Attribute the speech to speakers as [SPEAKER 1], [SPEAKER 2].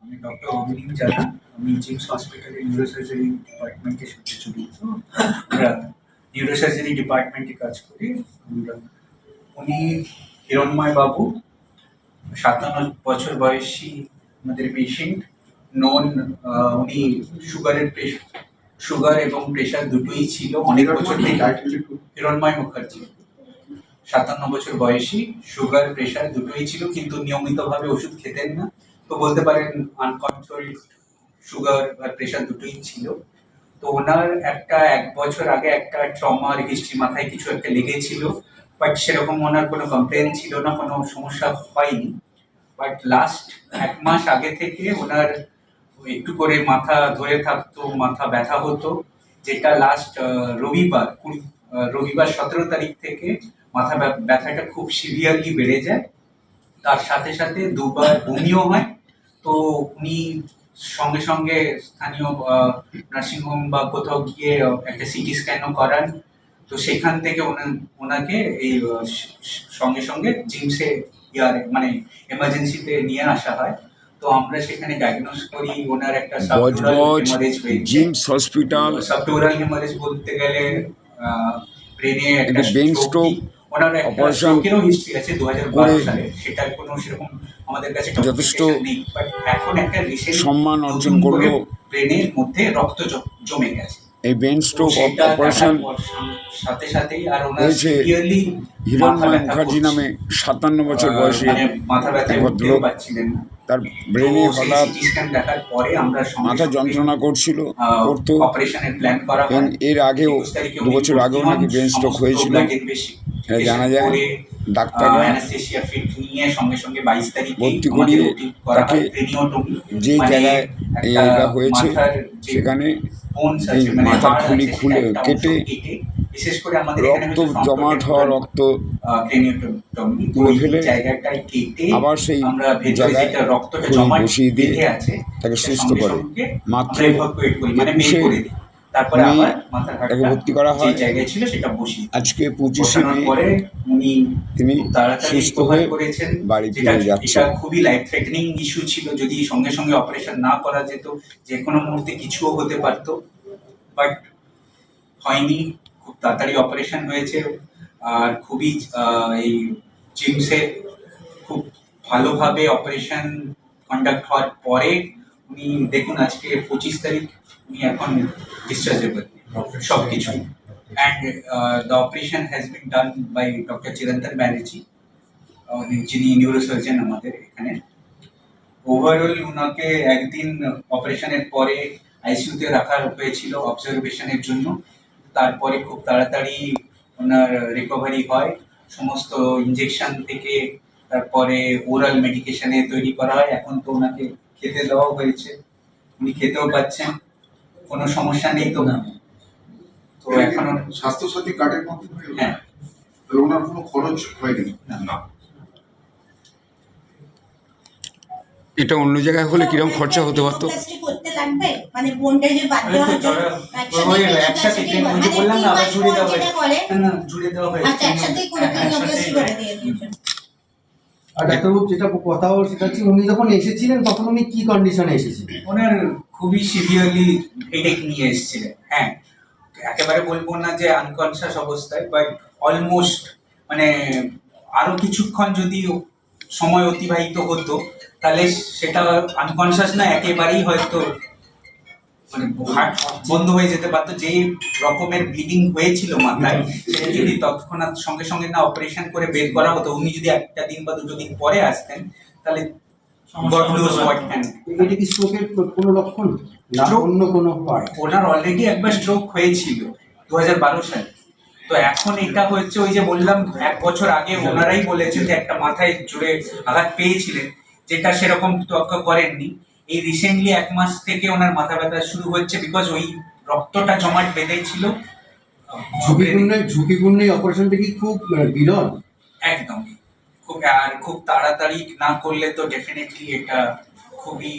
[SPEAKER 1] আমি ডক্টর অভিনীত জানা। আমি জিমস হসপিটালে নিউরোসার্জারি ডিপার্টমেন্টে জড়িত। আমরা নিউরোসার্জারি ডিপার্টমেন্টে কাজ করি। আমরা উনি হিরণময় বাবু, 57 বছর বয়সী আমাদের পেশেন্ট। নন উনি সুগার এবং প্রেশার দুটোই ছিল অনেক বছর থেকে। হিরণময় মুখার্জি, 57 বছর বয়সী, সুগার প্রেশার দুটোই ছিল, কিন্তু নিয়মিতভাবে ওষুধ খেতেন না। তো বলতে পারেন আনকন্ট্রোলড সুগার আর প্রেশার দুটোই ছিল। তো ওনার এক বছর আগে একটা ট্রমার হিস্ট্রি, মাথায় কিছু একটা লেগেছিল, বাট সেরকম ওনার কোনো কমপ্লেন ছিল না, কোনো সমস্যা হয়নি। বাট লাস্ট 1 মাস আগে থেকে ওনার একটু করে মাথা ধরে থাকতো, মাথা ব্যথা হতো, যেটা লাস্ট রবিবার 17 তারিখ থেকে মাথা ব্যথাটা খুব সিভিয়ারলি বেড়ে যায়। তার সাথে সাথে 2বার বমিও হয়। তো উনি সঙ্গে সঙ্গে স্থানীয় নার্সিংহোম বা কোথাও গিয়ে একটা সিটি স্ক্যানও করান। তো সেখান থেকে ওনাকে এই সঙ্গে সঙ্গে জিমসে মানে এমার্জেন্সিতে নিয়ে আসা হয়। তো আমরা সেখানে ডায়াগনোস করি ওনার একটা সাবডুরাল হেমারেজ হয়েছে।
[SPEAKER 2] জিমস হসপিটাল
[SPEAKER 1] সাবডুরাল হেমারেজ বলতে গেলে ব্রেনে একটা
[SPEAKER 2] ব্রেন স্ট্রোক
[SPEAKER 1] ওনার একটা স্ট্রোকেরও হিস্ট্রি আছে 2012 সালে। সেটার কোনো সেরকম আমাদের কাছে
[SPEAKER 2] যথেষ্ট
[SPEAKER 1] নেই, বাট এখন একটা রিসেন্ট
[SPEAKER 2] সম্মান অর্জন করলো।
[SPEAKER 1] ব্রেনের মধ্যে রক্ত জমে গেছে।
[SPEAKER 2] এই ব্রেন স্ট্রোক অপারেশন
[SPEAKER 1] সাথে সাথেই আর ওনার
[SPEAKER 2] হয়েছে হিরণময় মুখার্জি নামে 57 বছর বয়সী
[SPEAKER 1] মাথা ব্যথায় উঠতেও পারছিলেন না।
[SPEAKER 2] তার ব্রেনে হঠাৎ
[SPEAKER 1] দেখার পরে আমরা
[SPEAKER 2] মাথা যন্ত্রণা করতো।
[SPEAKER 1] অপারেশনের প্ল্যান করা হয়।
[SPEAKER 2] এর আগেও 2 বছর আগেও নাকি ব্রেন স্ট্রোক হয়েছিল, জানা যায়। ডাক্তাররা
[SPEAKER 1] অ্যানেস্থেসিয়া ফিট নিয়ে সঙ্গে সঙ্গে 22 তারিখে
[SPEAKER 2] ভর্তি করিয়ে তাকে যে জায়গায় এটা হয়েছে সেখানে মাথা খুলে কেটে
[SPEAKER 1] বিশেষ করে আমাদের
[SPEAKER 2] রক্ত জমাট হওয়া রক্ত তুলে ফেলে আবার সেই জায়গায় খুলি বসিয়ে দিয়ে তাকে সুস্থ করে। মাত্র 21
[SPEAKER 1] তারপরে আবার
[SPEAKER 2] তাকে ভর্তি করা হয়। আজকে 25শে মে তিনি সুস্থ হয়ে বাড়ি ফিরে যাচ্ছেন।
[SPEAKER 1] এটা খুবই লাইফ থ্রেটনিং ইস্যু ছিল। যদি সঙ্গে সঙ্গে অপারেশন না করা যেত, যে কোনো মুহূর্তে কিছুও হতে পারতো, বাট হয়নি। খুব তাড়াতাড়ি অপারেশন হয়েছে। আর খুবই এই জিমসে খুব ভালোভাবে অপারেশন কন্ডাক্ট হওয়ার পরে উনি দেখুন আজকে 25 তারিখ, উনি এখন ডিসচার্জেবল সবকিছু। And the operation has been done by doctor Chirantan Banerjee, যিনি নিউরোসার্জন আমাদের এখানে। ওভারঅল ওনাকে একদিন অপারেশনের পরে আইসিইউতে রাখা হয়েছিল অবজারভেশনের জন্য। তারপরে খুব তাড়াতাড়ি ওনার রিকভারি হয়। সমস্ত ইনজেকশন থেকে তারপরে ওরাল মেডিকেশনে তৈরি করা হয়। এখন তো ওনাকে খেতে দেওয়া হয়েছে, উনি খেতেও পাচ্ছেন, কোনো সমস্যা নেই তো না। তো এখন
[SPEAKER 3] স্বাস্থ্যসাথী কার্ডের মাধ্যমে,
[SPEAKER 1] হ্যাঁ,
[SPEAKER 3] ওনার কোনো খরচ হয়নি না।
[SPEAKER 2] এটা অন্য জায়গায় হলে কিরকম খরচা হতে পারতো?
[SPEAKER 4] মানে বোনটা যে বাদ দেওয়া হচ্ছে
[SPEAKER 1] একসাথে বললাম না, আবার জুড়ে দেওয়া হয়েছে।
[SPEAKER 4] আচ্ছা, একসাথেই করে দিয়ে দিয়েছেন।
[SPEAKER 5] আর ডাক্তারবাবু যেটা কথা বল সেটা হচ্ছে, উনি যখন এসেছিলেন তখন উনি কি কন্ডিশনে এসেছিলেন?
[SPEAKER 1] ওনার খুবই সিভিয়ারলি হেডেক নিয়ে এসেছিলেন। হ্যাঁ, একেবারে বলবো না যে আনকনসিয়াস অবস্থায়, বাট অলমোস্ট মানে আরো কিছুক্ষণ যদি সময় অতিবাহিত হতো তাহলে সেটা আনকনসিয়াস না, একেবারেই হয়তো মানে হার্ট বন্ধ হয়ে যেতে পারতো। যে রকমের ব্লিডিং হয়েছিল মাথায়, সেটা যদি তৎক্ষণাৎ সঙ্গে সঙ্গে না অপারেশন করে বের করা হতো, উনি যদি একটা দিন বা 2 দিন পরে আসতেন তাহলে God knows what can.
[SPEAKER 5] এটা কি স্ট্রোকের কোনো লক্ষণ না অন্য কোনো হয়?
[SPEAKER 1] ওনার অলরেডি একবার স্ট্রোক হয়েছিল 2012 সালে। তো এখন এটা হচ্ছে ওই যে বললাম 1 বছর আগে ওনারাই বলেছেন যে একটা মাথায় জোরে আঘাত পেয়েছিলেন, যেটা সেরকম তোয়াক্কা করেননি। এই রিসেন্টলি 1 মাস থেকে ওনার মাথা ব্যথা শুরু হচ্ছে, বিকজ ওই রক্তটা জমাট বেঁধেছিল।
[SPEAKER 5] ঝুঁকিপূর্ণ এই অপারেশনটা কি খুব বিরল?
[SPEAKER 1] একদম খুব তাড়াতাড়ি না করলে তো ডেফিনেটলি এটা খুবই